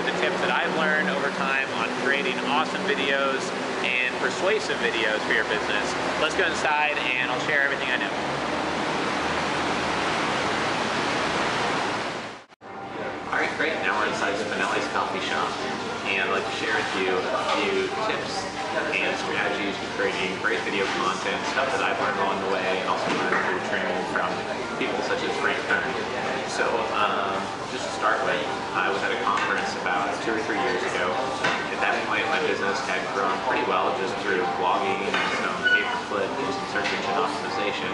the tips that I've learned over time on creating awesome videos and persuasive videos for your business. Let's go inside and I'll share everything I know. Alright, great. Now we're inside Spinelli's coffee shop, and I'd like to share with you a few tips and strategies for creating great video content, stuff that I've learned along the way, and also learned through training from people such as Frank Kern. So, just to start with, I was at a conference about 2 or 3 years ago. At that point, my business had grown pretty well just through blogging and some pay-per-click and some search engine optimization,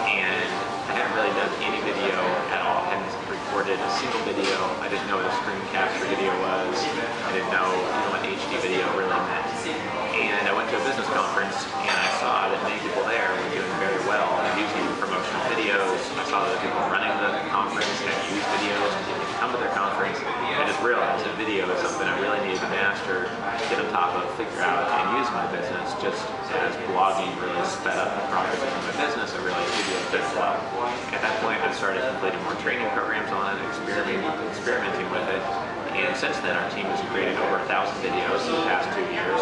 and I hadn't really done any video at all. I hadn't recorded a single video. I didn't know what a screen capture video was. I didn't know what HD video really meant. And I went to a business conference and I saw that many people there were doing very well and using promotional videos. I saw that people running the conference had used videos to come to their conference. I just realized that video is something I really needed to master, get on top of, figure out, and use in my business, just as blogging really sped up the progress of my business. I realized video did well. At that point, I started completing more training programs on it, experimenting with it. And since then, our team has created over 1,000 videos in the past 2 years,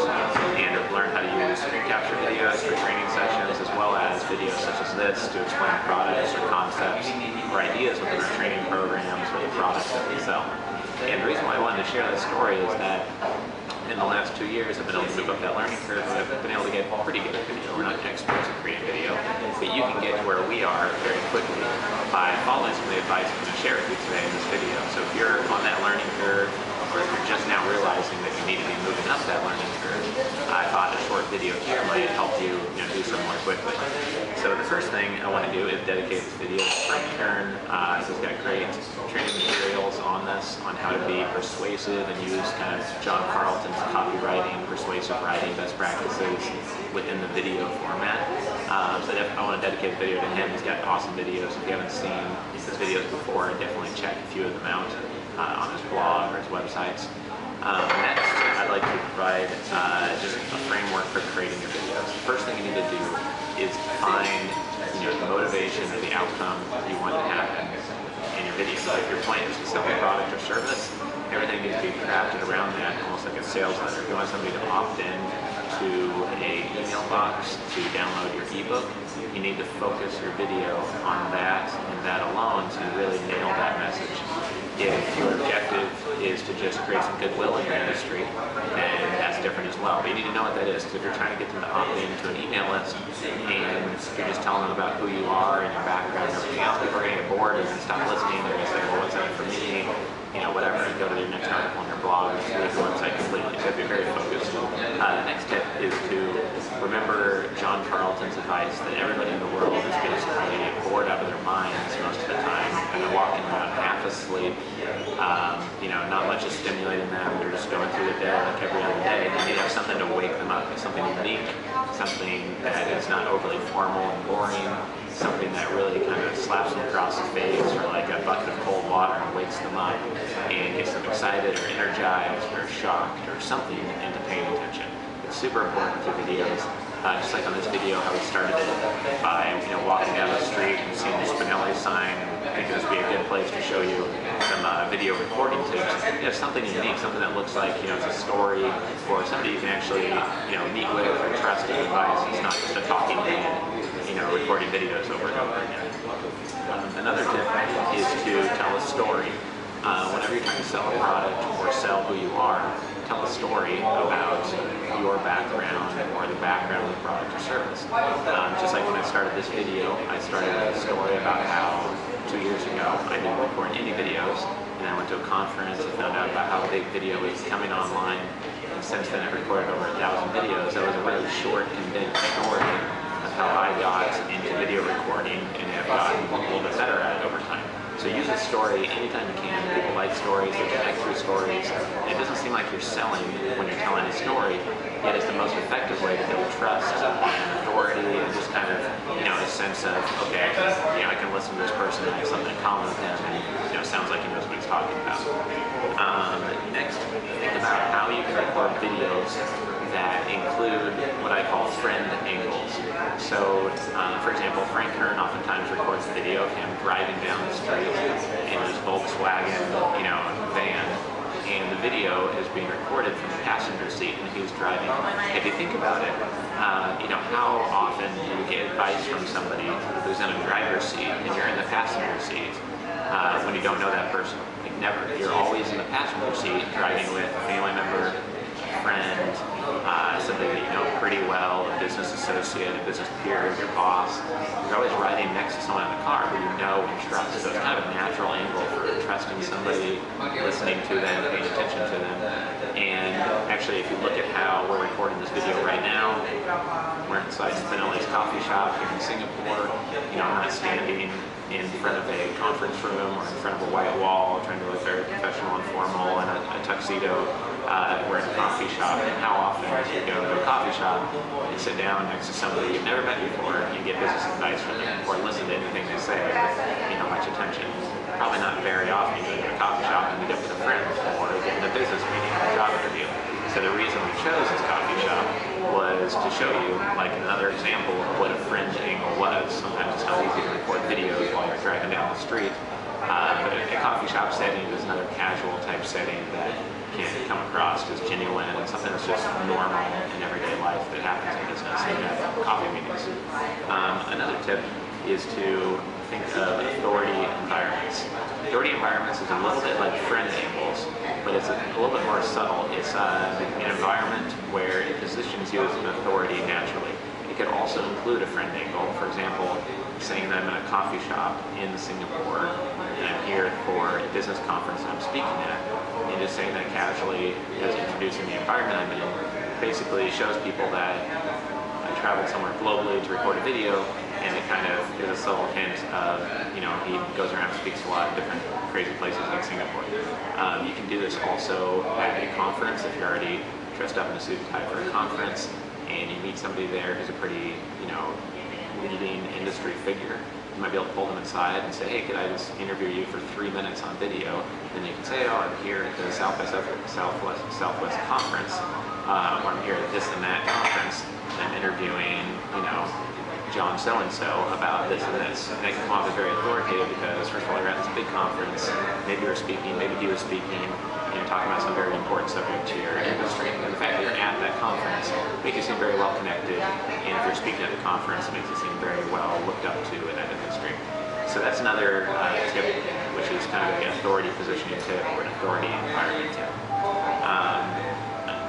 and have learned how to use screen capture videos for training sessions, as well as videos such as this to explain products or concepts or ideas within our training programs or the products that we sell. And the reason why I wanted to share this story is that in the last 2 years, I've been able to move up that learning curve. I've been able to get pretty good at video. We're not experts at creating video, but you can get to where we are very quickly by following some of the advice I'm going to share with you today in this video. So if you're on that learning curve, or if you're just now realizing that you need to be moving up that learning curve, I thought a short video here might help you, do so more quickly. So the first thing I want to do is dedicate this video to Frank Kern. He's got great training materials on this, on how to be persuasive and use kind of John Carlton's copywriting, persuasive writing best practices within the video format. So I want to dedicate the video to him. He's got awesome videos. If you haven't seen his videos before, definitely check a few of them out on his blog or his websites. Next, I'd like to provide just a framework for creating your videos. The first thing you need to do is find the motivation or the outcome you want to happen in your video. So if your plan is to sell a product or service, everything needs to be crafted around that, almost like a sales letter. If you want somebody to opt in to an email box to download your ebook, you need to focus your video on that and that alone to really nail that message. If your objective is to just create some goodwill in your industry, then that's different as well. But you need to know what that is, because if you're trying to get them to opt into an email list and you're just telling them about who you are and your background and everything else, people are going to get bored and stop listening. They're going to say, well, what's in it for me? Whatever, and go to your next article on your blog or leave your website completely. So be very focused. The next tip is to remember John Carlton's advice that everybody in the world is basically bored out of their minds most of the time, and they're walking around half asleep. Not much is stimulating them. They're just going through the day like every other day. They need to have something to wake them up, something unique, something that is not overly formal and boring, something that really kind of slaps them across the face, or like a bucket of cold water and wakes them up and gets them excited or energized or shocked or something into paying attention. It's super important for videos. Just like on this video, how we started it by walking down the street and seeing the Spinelli sign, and thinking this would be a good place to show you some video recording tips. Something unique, something that looks like it's a story, or somebody you can actually meet with or trust in advice. It's not just a talking head, recording videos over and over again. Another tip is to tell a story. Whenever you're trying to sell a product or sell who you are, tell a story about your background or the background of the product or service. Just like when I started this video, I started with a story about how 2 years ago I didn't record any videos, and I went to a conference and found out about how big video was coming online, and since then I've recorded over 1,000 videos. That was a really short, condensed story of how I got into video recording and have gotten a little bit better at it over time. So use a story anytime you can. People like stories, they connect through stories. It doesn't seem like you're selling when you're telling a story, yet it's the most effective way to build trust and authority and just kind of, a sense of, okay, I can listen to this person and have something in common with him, and sounds like he knows what he's talking about. Next, think about how you can record videos that include what I call friend angles. So, for example, Frank Kern oftentimes records a video of him driving down the street in his Volkswagen, van, and the video is being recorded from the passenger seat and he's driving. If you think about it, how often do you get advice from somebody who's in a driver's seat and you're in the passenger seat when you don't know that person? Like never. You're always in the passenger seat driving with a family member, friend, somebody that you know pretty well, a business associate, a business peer, your boss. You're always riding next to someone in the car who you know and trust. So it's kind of a natural angle for trusting somebody, listening to them, paying attention to them. And actually, if you look at how we're recording this video right now, we're inside Spinelli's coffee shop here in Singapore. I'm not standing in front of a conference room or in front of a white wall trying to look very professional and formal in a tuxedo. We're in a coffee shop, and how often do you go to a coffee shop and sit down next to somebody you've never met before and get business advice from them or listen to anything they say with much attention? Probably not very often. You go to a coffee shop and meet up with a friend or get in a business meeting or a job interview. So the reason we chose this coffee shop was to show you like another example of what a fringe angle was. Sometimes it's not easy to record videos while you're driving down the street. But a coffee shop setting is another casual type setting that can come across as genuine and something that's just normal in everyday life that happens in business and coffee meetings. Another tip is to think of authority environments. Authority environments is a little bit like friend angles, but it's a little bit more subtle. It's an environment where it positions you as an authority naturally. It could also include a friend angle. For example, saying that I'm in a coffee shop in Singapore and I'm here for a business conference that I'm speaking at, and just saying that casually as introducing the environment I'm in basically shows people that I traveled somewhere globally to record a video, and it kind of is a subtle hint of, he goes around and speaks to a lot of different crazy places in Singapore. You can do this also at a conference if you're already dressed up in a suit and tie for a conference and you meet somebody there who's a pretty, leading industry figure. You might be able to pull them aside and say, hey, could I just interview you for 3 minutes on video? And you can say, oh, I'm here at the Southwest Conference, or I'm here at this and that conference, and I'm interviewing, John so-and-so about this and this. And it can come off as very authoritative because, first of all, you're at this big conference, maybe you're speaking, maybe he was speaking, talking about some very important subject to your industry. And the fact that you're at that conference makes you seem very well connected, and if you're speaking at the conference, it makes you seem very well looked up to in that industry. So that's another tip, which is kind of an authority positioning tip or an authority environment tip.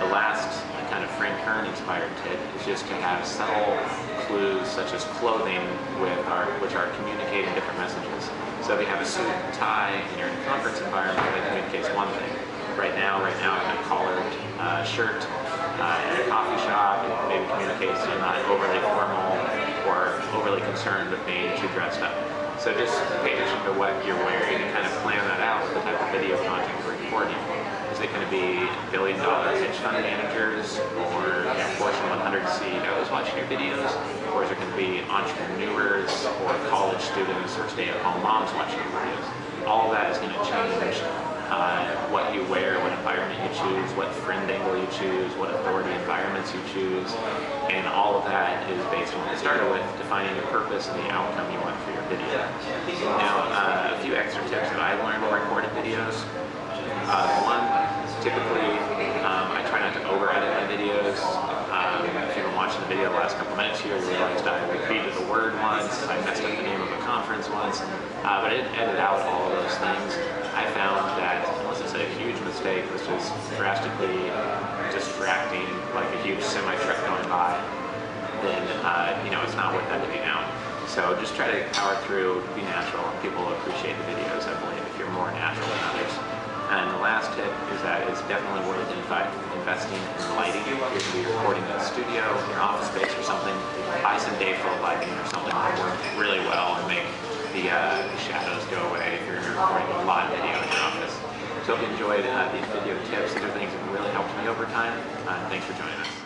The last kind of Frank Kern inspired tip is just to have subtle clues such as clothing which are communicating different messages. So if you have a suit and tie and you're in a conference environment, that communicates one thing. Right now I'm in a collared shirt at a coffee shop. It maybe communicates you're not overly formal or overly concerned with being too dressed up. So just pay attention to what you're wearing and kind of plan that out with the type of video content you're recording. Is it going to be billion-dollar hedge fund managers or Fortune 100 CEOs watching your videos? Or is it going to be entrepreneurs or college students or stay-at-home moms watching your videos? All of that is going to change what you wear, what environment you choose, what friend angle you choose, what authority environments you choose, and all of that is based on what we started with, defining the purpose and the outcome you want for your video. Now, a few extra tips that I learned while recording videos. One, typically, I try not to over-edit my videos. If you've been watching the video the last couple minutes here, you realized I repeated a word once, I messed up the name of a conference once, but I didn't edit out all of those things. I found that, unless it's a huge mistake, which is drastically distracting, like a huge semi-truck going by, then it's not worth editing out. So just try to power through, be natural, and people will appreciate the videos, I believe, if you're more natural than others. And the last tip is that it's definitely worth investing in lighting. If you're going to be recording in a studio, in your office space or something, buy some day-flow lighting or something that will work really well and make the shadows go away if you're going to be recording a lot of video in your office. So hope you enjoyed these video tips. These are things that really helped me over time. Thanks for joining us.